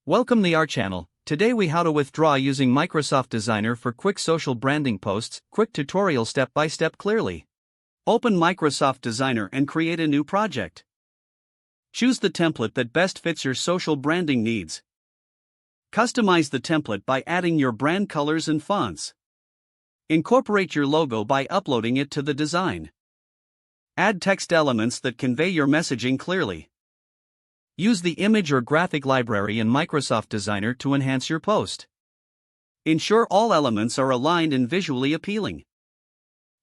Welcome to our channel. Today we how to withdraw using Microsoft Designer for quick social branding posts. Quick tutorial step by step clearly. Open Microsoft Designer and create a new project. Choose the template that best fits your social branding needs. Customize the template by adding your brand colors and fonts. Incorporate your logo by uploading it to the design. Add text elements that convey your messaging clearly. Use the image or graphic library in Microsoft Designer to enhance your post. Ensure all elements are aligned and visually appealing.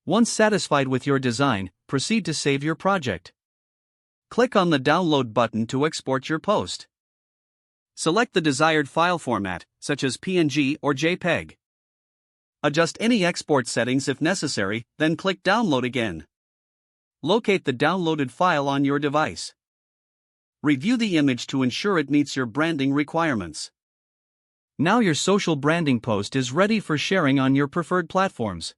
Once satisfied with your design, proceed to save your project. Click on the Download button to export your post. Select the desired file format, such as PNG or JPEG. Adjust any export settings if necessary, then click Download again. Locate the downloaded file on your device. Review the image to ensure it meets your branding requirements. Now your social branding post is ready for sharing on your preferred platforms.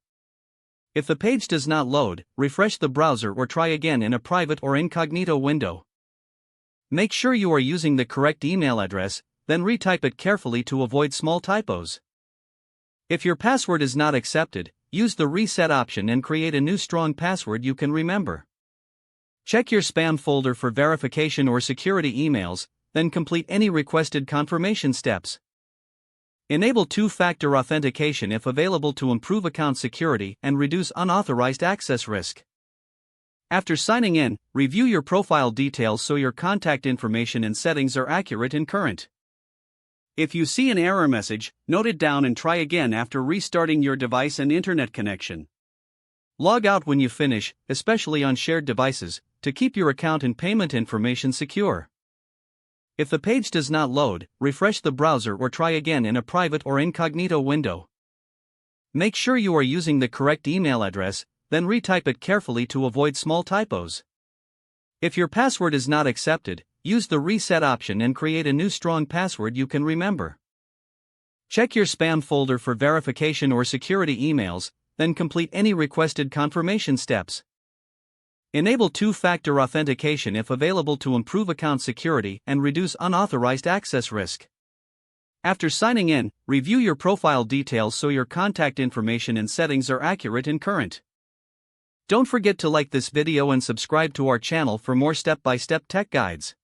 If the page does not load, refresh the browser or try again in a private or incognito window. Make sure you are using the correct email address, then retype it carefully to avoid small typos. If your password is not accepted, use the reset option and create a new strong password you can remember. Check your spam folder for verification or security emails, then complete any requested confirmation steps. Enable two-factor authentication if available to improve account security and reduce unauthorized access risk. After signing in, review your profile details so your contact information and settings are accurate and current. If you see an error message, note it down and try again after restarting your device and internet connection. Log out when you finish, especially on shared devices, to keep your account and payment information secure. If the page does not load, refresh the browser or try again in a private or incognito window. Make sure you are using the correct email address, then retype it carefully to avoid small typos. If your password is not accepted, use the reset option and create a new strong password you can remember. Check your spam folder for verification or security emails, then complete any requested confirmation steps. Enable two-factor authentication if available to improve account security and reduce unauthorized access risk. After signing in, review your profile details so your contact information and settings are accurate and current. Don't forget to like this video and subscribe to our channel for more step-by-step tech guides.